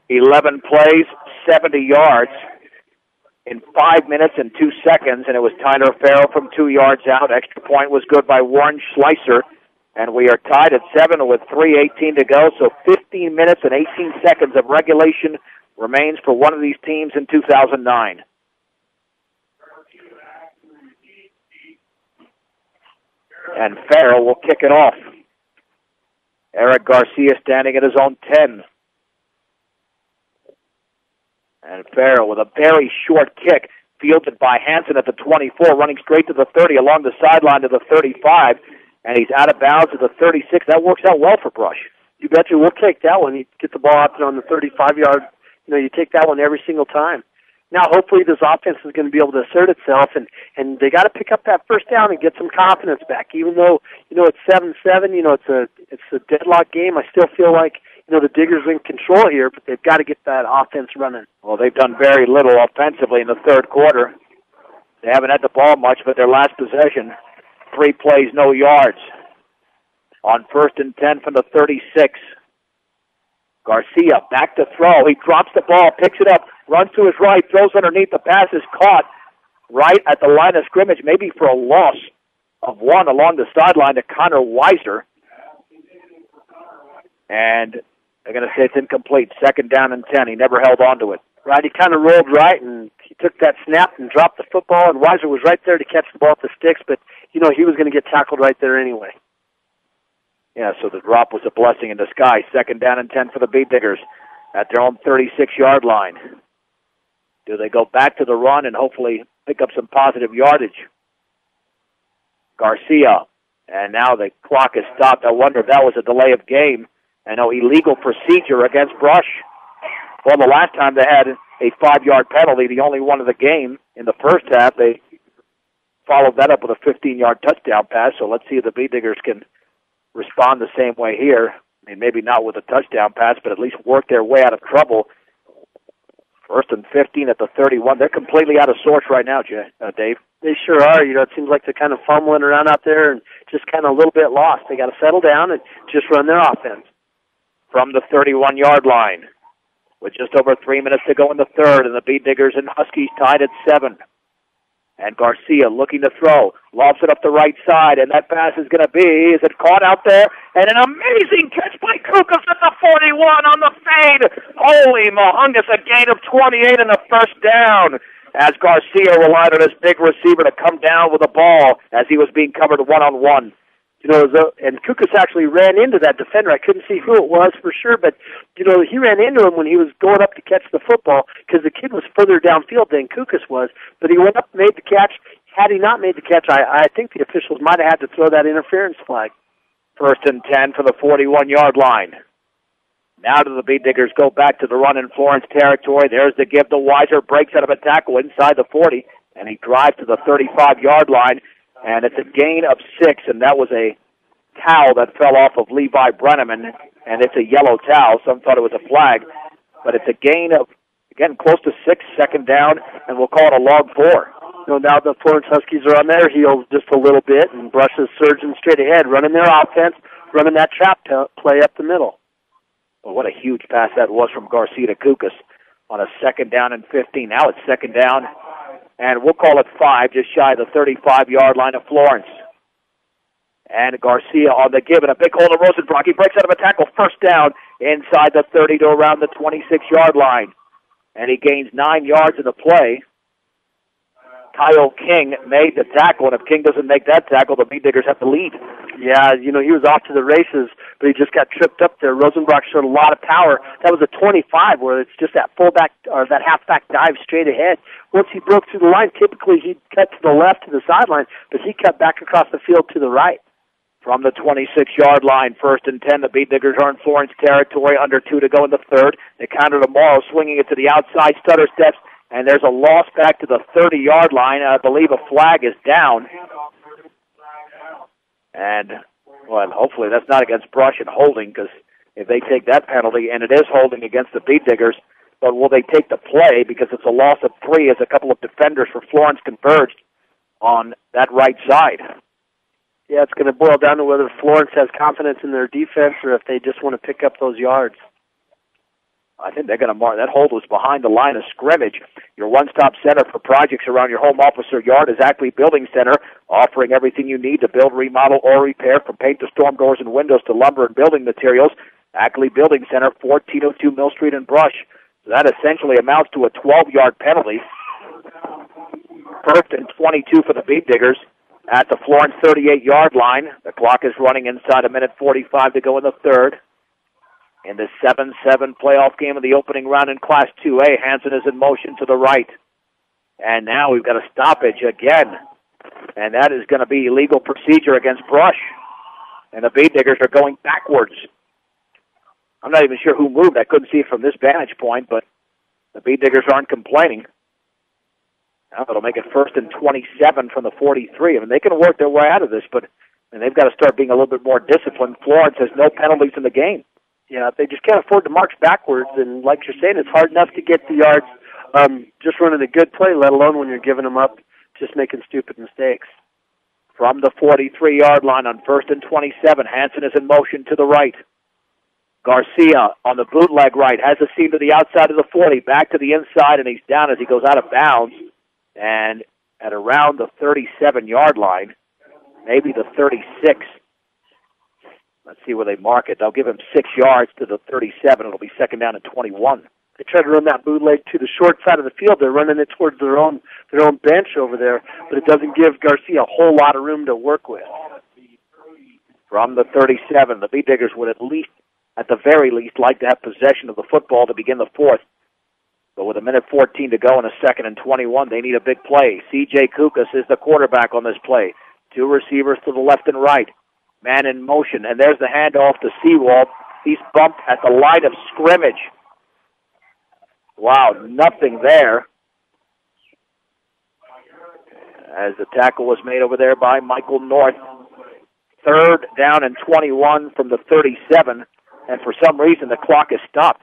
11 plays, 70 yards in 5 minutes and 2 seconds, and it was Tyler Farrell from 2 yards out. Extra point was good by Warren Schleiser, and we are tied at 7 with 3:18 to go, so 15 minutes and 18 seconds of regulation remains for one of these teams in 2009. And Farrell will kick it off. Eric Garcia standing at his own 10. And Farrell with a very short kick, fielded by Hansen at the 24, running straight to the 30, along the sideline to the 35, and he's out of bounds at the 36. That works out well for Brush. You betcha. We'll take that one. You get the ball out there on the 35-yard. You take that one every single time. Now, hopefully, this offense is going to be able to assert itself, and they got to pick up that first down and get some confidence back. Even though it's 7-7, it's a deadlock game. I still feel like the Diggers are in control here, but they've got to get that offense running. Well, they've done very little offensively in the third quarter. They haven't had the ball much, but their last possession, 3 plays, no yards. On 1st and 10 from the 36. Garcia back to throw. He drops the ball, picks it up, runs to his right, throws underneath. The pass is caught right at the line of scrimmage, maybe for a loss of 1 along the sideline to Connor Weiser. And they're going to say it's incomplete. 2nd down and 10. He never held on to it. Right, he kind of rolled right, and he took that snap and dropped the football, and Weiser was right there to catch the ball at the sticks, but, he was going to get tackled right there anyway. Yeah, so the drop was a blessing in disguise. 2nd down and 10 for the Beat Diggers at their own 36-yard line. Do they go back to the run and hopefully pick up some positive yardage? Garcia, and now the clock is stopped. I wonder if that was a delay of game. And no illegal procedure against Brush. Well, the last time they had a 5-yard penalty, the only one of the game in the first half, they followed that up with a 15-yard touchdown pass. So let's see if the Beat Diggers can respond the same way here. I mean, maybe not with a touchdown pass, but at least work their way out of trouble. 1st and 15 at the 31. They're completely out of sorts right now, Dave. They sure are. It seems like they're kind of fumbling around out there and just kind of a little bit lost. They got to settle down and just run their offense. From the 31-yard line, with just over 3 minutes to go in the third, and the Beat Diggers and Huskies tied at 7. And Garcia looking to throw, lobs it up the right side, and that pass is going to be, is it caught out there? And an amazing catch by Kukas at the 41 on the fade. Holy Mahungus, a gain of 28 and a first down, as Garcia relied on his big receiver to come down with the ball as he was being covered one-on-one. And Kukas actually ran into that defender. I couldn't see who it was for sure, but, he ran into him when he was going up to catch the football because the kid was further downfield than Kukas was. But he went up, made the catch. Had he not made the catch, I think the officials might have had to throw that interference flag. 1st and 10 for the 41-yard line. Now do the Beat Diggers go back to the run in Florence territory. There's the give to Weiser, breaks out of a tackle inside the 40, and he drives to the 35-yard line. And it's a gain of 6, and that was a towel that fell off of Levi Brenneman, and it's a yellow towel. Some thought it was a flag, but it's a gain of, again, close to 6, 2nd down, and we'll call it a log 4. Now the Florence Huskies are on their heels just a little bit, and Brush is surging straight ahead, running their offense, running that trap play up the middle. Well, what a huge pass that was from Garcia to Kukas on a 2nd down and 15. Now it's 2nd down, and we'll call it 5, just shy of the 35-yard line of Florence. And Garcia on the give, and a big hole to Rosenbrock. He breaks out of a tackle, 1st down, inside the 30 to around the 26-yard line. And he gains 9 yards in the play. Kyle King made the tackle, and if King doesn't make that tackle, the Beat Diggers have the lead. Yeah, he was off to the races, but he just got tripped up there. Rosenbrock showed a lot of power. That was a 25, where it's just that fullback or that halfback dive straight ahead. Once he broke through the line, typically he'd cut to the left to the sideline, but he cut back across the field to the right. From the 26-yard line, 1st and 10, the Beat Diggers are in Florence territory, under 2 to go in the third. They counter tomorrow, swinging it to the outside, stutter steps, and there's a loss back to the 30-yard line. I believe a flag is down. And, well, hopefully that's not against Brush and holding, because if they take that penalty, and it is holding against the Beat Diggers, but will they take the play because it's a loss of 3 as a couple of defenders for Florence converged on that right side? Yeah, it's going to boil down to whether Florence has confidence in their defense or if they just want to pick up those yards. I think they're going to mark. That hold was behind the line of scrimmage. Your one-stop center for projects around your home office or yard is Ackley Building Center, offering everything you need to build, remodel, or repair, from paint to storm doors and windows to lumber and building materials. Ackley Building Center, 1402 Mill Street in Brush. So that essentially amounts to a 12-yard penalty. First and 22 for the Bead Diggers at the Florence 38-yard line. The clock is running inside a minute 45 to go in the third. In the 7-7 playoff game of the opening round in Class 2A, Hansen is in motion to the right. And now we've got a stoppage again. And that is going to be illegal procedure against Brush. And the Bead Diggers are going backwards. I'm not even sure who moved. I couldn't see it from this vantage point, but the Bead Diggers aren't complaining. Now it'll make it first and 27 from the 43. I mean, they can work their way out of this, but they've got to start being a little bit more disciplined. Florence has no penalties in the game. Yeah, they just can't afford to march backwards, and like you're saying, it's hard enough to get the yards just running a good play, let alone when you're giving them up, just making stupid mistakes. From the 43-yard line on first and 27, Hansen is in motion to the right. Garcia on the bootleg right has a seam to the outside of the 40, back to the inside, and he's down as he goes out of bounds. And at around the 37-yard line, maybe the 36. Let's see where they mark it. They'll give him 6 yards to the 37. It'll be second down and 21. They try to run that bootleg to the short side of the field. They're running it towards their own bench over there, but it doesn't give Garcia a whole lot of room to work with. From the 37, the Bead Diggers would at the very least, like to have possession of the football to begin the fourth. But with a minute 14 to go in a second and 21, they need a big play. C.J. Kukas is the quarterback on this play. 2 receivers to the left and right. Man in motion, and there's the handoff to Seawald. He's bumped at the line of scrimmage. Wow, nothing there. As the tackle was made over there by Michael North. Third down and 21 from the 37, and for some reason the clock is stopped.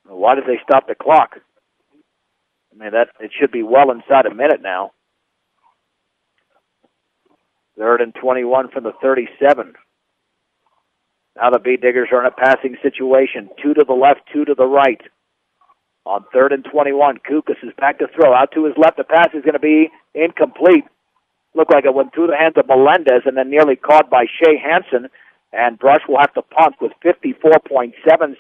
Why did they stop the clock? I mean, it should be well inside a minute now. Third and 21 from the 37. Now the Bead Diggers are in a passing situation. 2 to the left, 2 to the right. On third and 21, Kukas is back to throw. Out to his left, the pass is going to be incomplete. Looked like it went through the hands of Melendez and then nearly caught by Shea Hansen. And Brush will have to punt with 54.7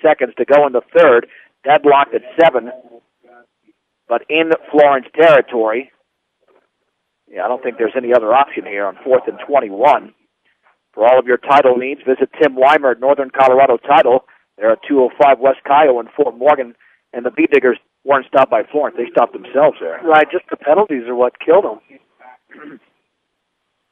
seconds to go in the third. Deadlocked at 7. But in Florence territory. Yeah, I don't think there's any other option here on 4th and 21. For all of your title needs, visit Tim Weimer at Northern Colorado Title. They're at 205 West Kyle in Fort Morgan. And the Bead Diggers weren't stopped by Florence. They stopped themselves there. Right, just the penalties are what killed them.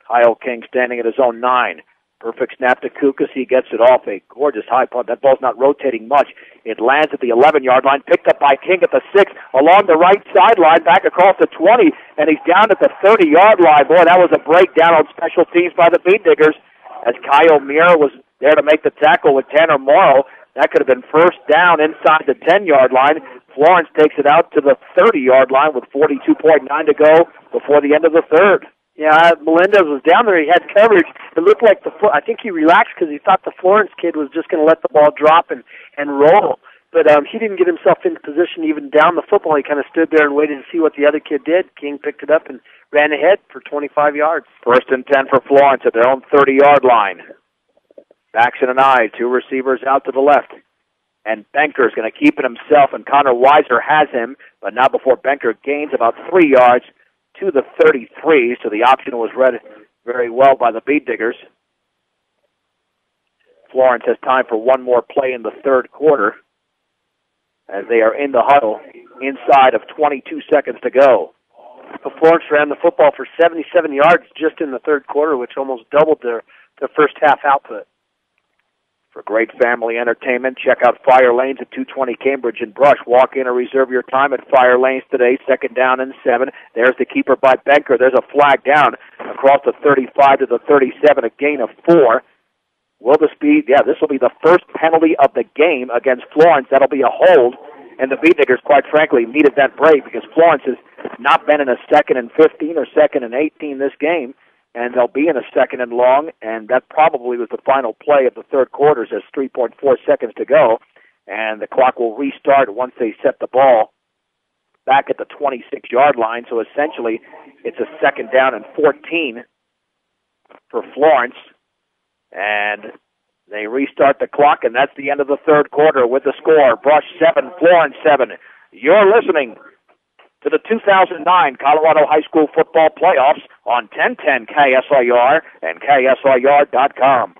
Kyle King standing at his own 9. Perfect snap to Kukas. He gets it off a gorgeous high punt. That ball's not rotating much. It lands at the 11-yard line, picked up by King at the 6, along the right sideline, back across the 20, and he's down at the 30-yard line. Boy, that was a breakdown on special teams by the Bead Diggers, as Kyle Muir was there to make the tackle with Tanner Morrow. That could have been first down inside the 10-yard line. Florence takes it out to the 30-yard line with 42.9 to go before the end of the third. Yeah, Melendez was down there. He had coverage. It looked like I think he relaxed because he thought the Florence kid was just going to let the ball drop and roll. But he didn't get himself into position even down the football. He kind of stood there and waited to see what the other kid did. King picked it up and ran ahead for 25 yards. First and 10 for Florence at their own 30-yard line. Backs in an eye, 2 receivers out to the left. And Benker's going to keep it himself, and Connor Weiser has him. But now before Benker gains about 3 yards to the 33, so the option was read very well by the Bead Diggers. Florence has time for one more play in the third quarter as they are in the huddle inside of 22 seconds to go. Florence ran the football for 77 yards just in the third quarter, which almost doubled their first half output. For great family entertainment, check out Fire Lanes at 220 Cambridge and Brush. Walk in or reserve your time at Fire Lanes today. Second down and 7. There's the keeper by Benker. There's a flag down across the 35 to the 37, a gain of 4. Will this be? Yeah, this will be the first penalty of the game against Florence. That'll be a hold. And the Bead Diggers, quite frankly, needed that break because Florence has not been in a 2nd and 15 or 2nd and 18 this game. And they'll be in a 2nd and long, and that probably was the final play of the third quarter. There's 3.4 seconds to go. and the clock will restart once they set the ball back at the 26-yard line. So essentially, it's a 2nd down and 14 for Florence, and they restart the clock, and that's the end of the 3rd quarter with the score. Brush 7, Florence 7. You're listening to the 2009 Colorado High School Football Playoffs on 1010 KSIR and KSIR.com.